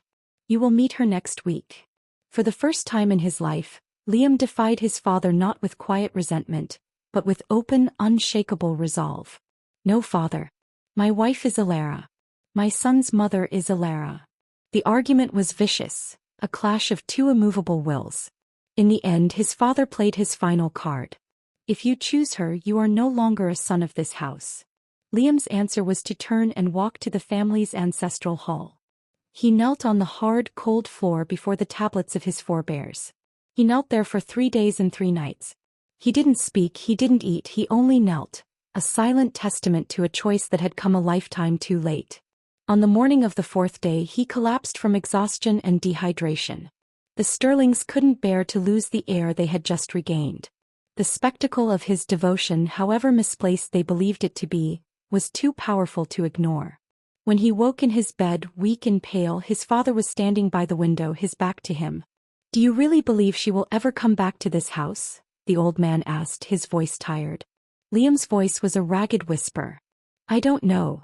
You will meet her next week. For the first time in his life, Liam defied his father not with quiet resentment, but with open, unshakable resolve. No, father. My wife is Elara. My son's mother is Elara. The argument was vicious, a clash of two immovable wills. In the end, his father played his final card. If you choose her, you are no longer a son of this house. Liam's answer was to turn and walk to the family's ancestral hall. He knelt on the hard, cold floor before the tablets of his forebears. He knelt there for 3 days and 3 nights. He didn't speak, he didn't eat, he only knelt, a silent testament to a choice that had come a lifetime too late. On the morning of the 4th day, he collapsed from exhaustion and dehydration. The Sterlings couldn't bear to lose the air they had just regained. The spectacle of his devotion, however misplaced they believed it to be, was too powerful to ignore. When he woke in his bed, weak and pale, his father was standing by the window, his back to him. Do you really believe she will ever come back to this house? The old man asked, his voice tired. Liam's voice was a ragged whisper. I don't know.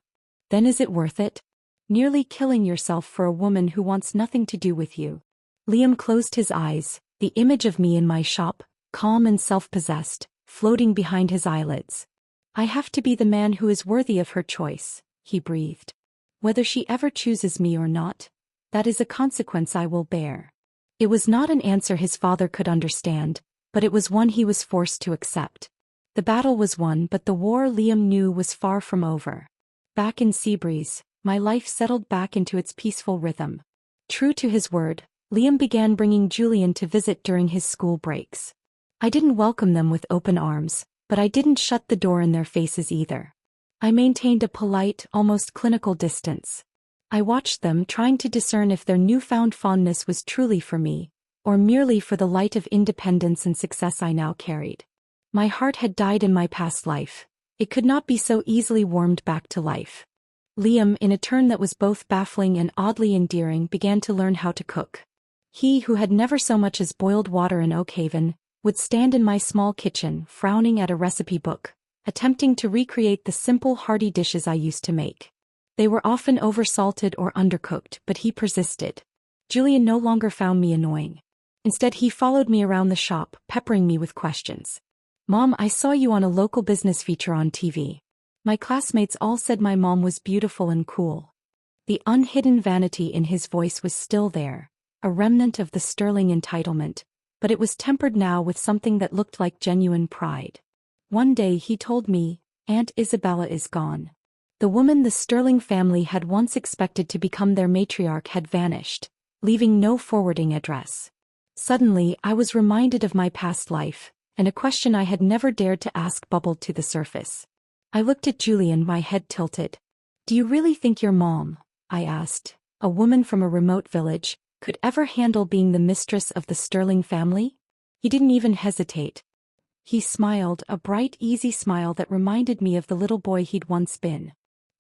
Then is it worth it? Nearly killing yourself for a woman who wants nothing to do with you. Liam closed his eyes, the image of me in my shop, calm and self-possessed, floating behind his eyelids. I have to be the man who is worthy of her choice, he breathed. Whether she ever chooses me or not, that is a consequence I will bear. It was not an answer his father could understand, but it was one he was forced to accept. The battle was won, but the war, Liam knew, was far from over. Back in Seabreeze, my life settled back into its peaceful rhythm. True to his word, Liam began bringing Julian to visit during his school breaks. I didn't welcome them with open arms, but I didn't shut the door in their faces either. I maintained a polite, almost clinical distance. I watched them, trying to discern if their newfound fondness was truly for me, or merely for the light of independence and success I now carried. My heart had died in my past life. It could not be so easily warmed back to life. Liam, in a turn that was both baffling and oddly endearing, began to learn how to cook. He who had never so much as boiled water in Oakhaven, would stand in my small kitchen, frowning at a recipe book, attempting to recreate the simple hearty dishes I used to make. They were often oversalted or undercooked, but he persisted. Julian no longer found me annoying. Instead, he followed me around the shop, peppering me with questions. "Mom, I saw you on a local business feature on TV. My classmates all said my mom was beautiful and cool." The unhidden vanity in his voice was still there, a remnant of the sterling entitlement, but it was tempered now with something that looked like genuine pride. One day he told me, "Aunt Isabella is gone." The woman the Sterling family had once expected to become their matriarch had vanished, leaving no forwarding address. Suddenly, I was reminded of my past life, and a question I had never dared to ask bubbled to the surface. I looked at Julian, my head tilted. "Do you really think your mom," I asked, "a woman from a remote village, could ever handle being the mistress of the Sterling family?" He didn't even hesitate. He smiled, a bright, easy smile that reminded me of the little boy he'd once been.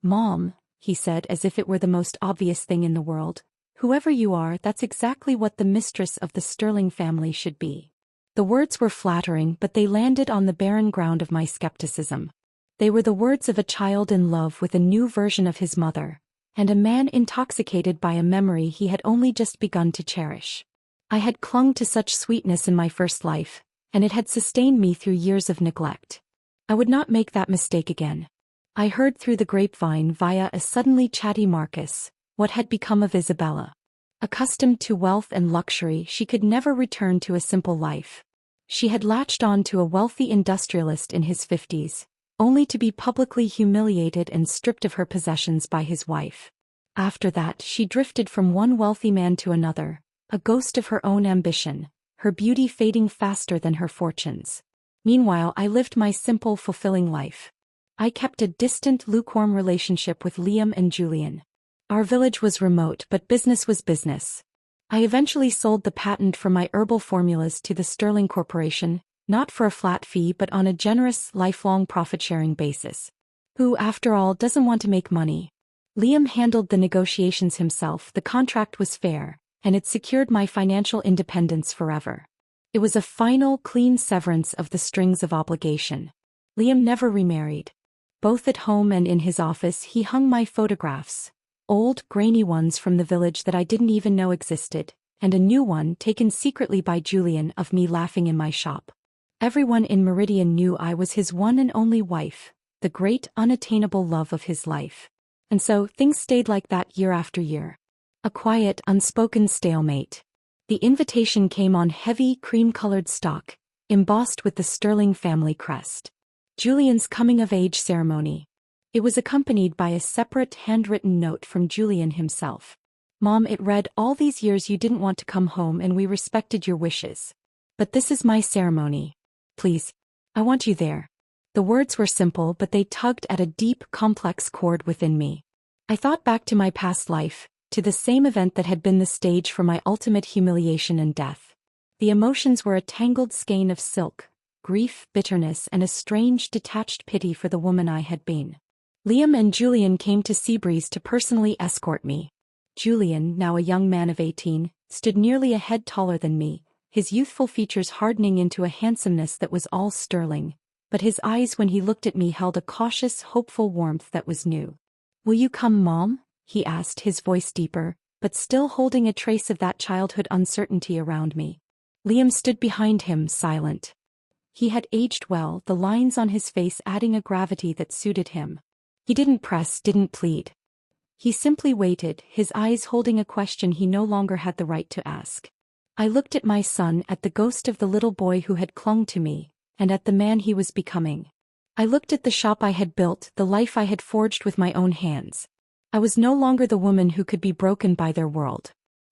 "Mom," he said as if it were the most obvious thing in the world, "whoever you are, that's exactly what the mistress of the Sterling family should be." The words were flattering, but they landed on the barren ground of my skepticism. They were the words of a child in love with a new version of his mother, and a man intoxicated by a memory he had only just begun to cherish. I had clung to such sweetness in my first life, and it had sustained me through years of neglect. I would not make that mistake again. I heard through the grapevine via a suddenly chatty Marcus what had become of Isabella. Accustomed to wealth and luxury, she could never return to a simple life. She had latched on to a wealthy industrialist in his 50s, only to be publicly humiliated and stripped of her possessions by his wife. After that, she drifted from one wealthy man to another, a ghost of her own ambition, her beauty fading faster than her fortunes. Meanwhile, I lived my simple, fulfilling life. I kept a distant, lukewarm relationship with Liam and Julian. Our village was remote, but business was business. I eventually sold the patent for my herbal formulas to the Sterling Corporation, not for a flat fee but on a generous, lifelong profit-sharing basis. Who, after all, doesn't want to make money? Liam handled the negotiations himself. The contract was fair, and it secured my financial independence forever. It was a final, clean severance of the strings of obligation. Liam never remarried. Both at home and in his office he hung my photographs, old, grainy ones from the village that I didn't even know existed, and a new one taken secretly by Julian of me laughing in my shop. Everyone in Meridian knew I was his one and only wife, the great unattainable love of his life. And so, things stayed like that year after year. A quiet, unspoken stalemate. The invitation came on heavy, cream-colored stock, embossed with the Sterling family crest. Julian's coming-of-age ceremony. It was accompanied by a separate handwritten note from Julian himself. "Mom," it read, "all these years you didn't want to come home and we respected your wishes. But this is my ceremony. Please, I want you there." The words were simple, but they tugged at a deep, complex chord within me. I thought back to my past life, to the same event that had been the stage for my ultimate humiliation and death. The emotions were a tangled skein of silk, grief, bitterness, and a strange, detached pity for the woman I had been. Liam and Julian came to Seabreeze to personally escort me. Julian, now a young man of 18, stood nearly a head taller than me, his youthful features hardening into a handsomeness that was all sterling, but his eyes when he looked at me held a cautious, hopeful warmth that was new. "Will you come, Mom?" he asked, his voice deeper, but still holding a trace of that childhood uncertainty around me. Liam stood behind him, silent. He had aged well, the lines on his face adding a gravity that suited him. He didn't press, didn't plead. He simply waited, his eyes holding a question he no longer had the right to ask. I looked at my son, at the ghost of the little boy who had clung to me, and at the man he was becoming. I looked at the shop I had built, the life I had forged with my own hands. I was no longer the woman who could be broken by their world.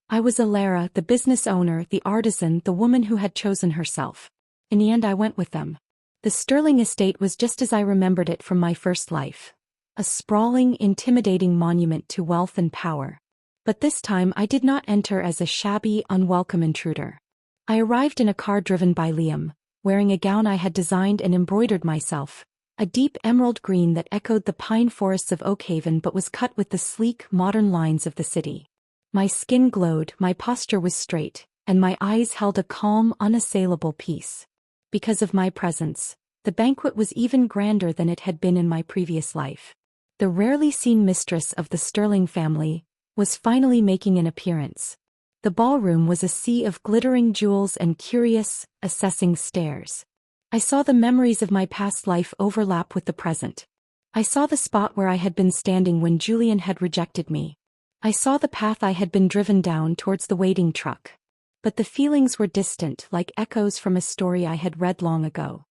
I was Alara, the business owner, the artisan, the woman who had chosen herself. In the end, I went with them. The Sterling estate was just as I remembered it from my first life. A sprawling, intimidating monument to wealth and power. But this time I did not enter as a shabby, unwelcome intruder. I arrived in a car driven by Liam, wearing a gown I had designed and embroidered myself, a deep emerald green that echoed the pine forests of Oakhaven but was cut with the sleek, modern lines of the city. My skin glowed, my posture was straight, and my eyes held a calm, unassailable peace. Because of my presence, the banquet was even grander than it had been in my previous life. The rarely seen mistress of the Sterling family was finally making an appearance. The ballroom was a sea of glittering jewels and curious, assessing stares. I saw the memories of my past life overlap with the present. I saw the spot where I had been standing when Julian had rejected me. I saw the path I had been driven down towards the waiting truck. But the feelings were distant, like echoes from a story I had read long ago.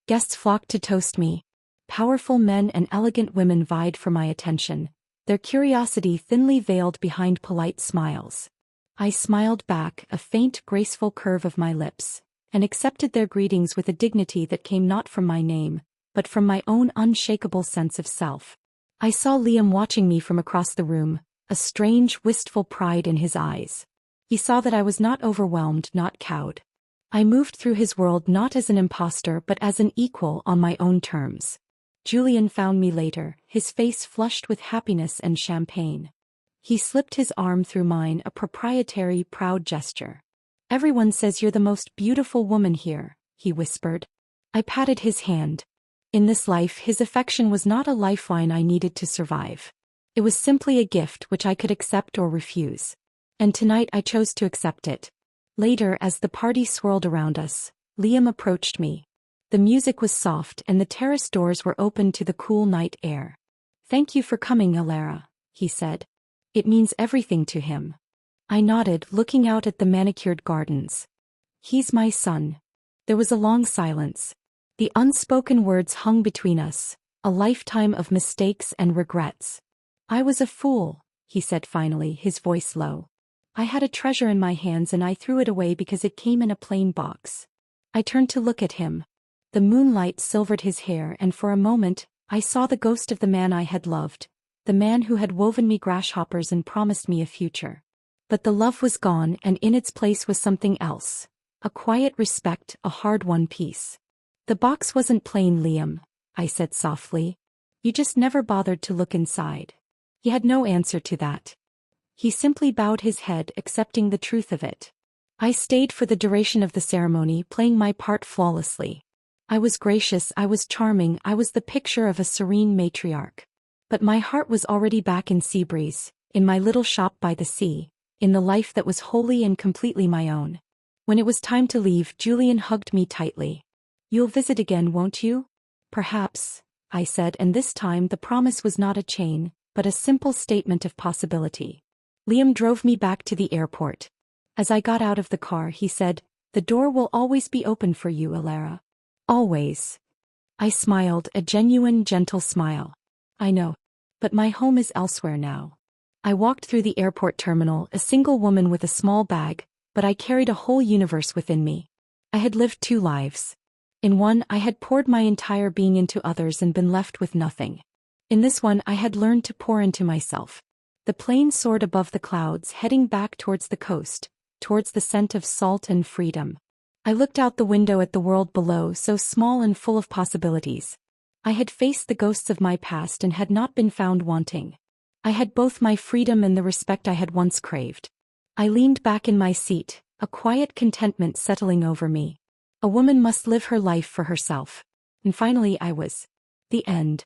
Guests flocked to toast me. Powerful men and elegant women vied for my attention, their curiosity thinly veiled behind polite smiles. I smiled back, a faint, graceful curve of my lips, and accepted their greetings with a dignity that came not from my name, but from my own unshakable sense of self. I saw Liam watching me from across the room, a strange, wistful pride in his eyes. He saw that I was not overwhelmed, not cowed. I moved through his world not as an imposter but as an equal on my own terms. Julian found me later, his face flushed with happiness and champagne. He slipped his arm through mine, a proprietary, proud gesture. "Everyone says you're the most beautiful woman here," he whispered. I patted his hand. In this life, his affection was not a lifeline I needed to survive. It was simply a gift which I could accept or refuse. And tonight I chose to accept it. Later, as the party swirled around us, Liam approached me. The music was soft and the terrace doors were open to the cool night air. "Thank you for coming, Alara," he said. It means everything to him. I nodded, looking out at the manicured gardens. "He's my son." There was a long silence. The unspoken words hung between us, a lifetime of mistakes and regrets. "I was a fool," he said finally, his voice low. "I had a treasure in my hands and I threw it away because it came in a plain box." I turned to look at him. The moonlight silvered his hair and for a moment, I saw the ghost of the man I had loved, the man who had woven me grasshoppers and promised me a future. But the love was gone and in its place was something else. A quiet respect, a hard-won peace. "The box wasn't plain, Liam," I said softly. "You just never bothered to look inside." He had no answer to that. He simply bowed his head, accepting the truth of it. I stayed for the duration of the ceremony, playing my part flawlessly. I was gracious, I was charming, I was the picture of a serene matriarch. But my heart was already back in Seabreeze, in my little shop by the sea, in the life that was wholly and completely my own. When it was time to leave, Julian hugged me tightly. "You'll visit again, won't you?" "Perhaps," I said, and this time the promise was not a chain, but a simple statement of possibility. Liam drove me back to the airport. As I got out of the car, he said, "The door will always be open for you, Alara." "Always." I smiled, a genuine, gentle smile. "I know. But my home is elsewhere now." I walked through the airport terminal, a single woman with a small bag, but I carried a whole universe within me. I had lived 2 lives. In one, I had poured my entire being into others and been left with nothing. In this one, I had learned to pour into myself. The plane soared above the clouds, heading back towards the coast, towards the scent of salt and freedom. I looked out the window at the world below, so small and full of possibilities. I had faced the ghosts of my past and had not been found wanting. I had both my freedom and the respect I had once craved. I leaned back in my seat, a quiet contentment settling over me. A woman must live her life for herself. And finally I was. The end.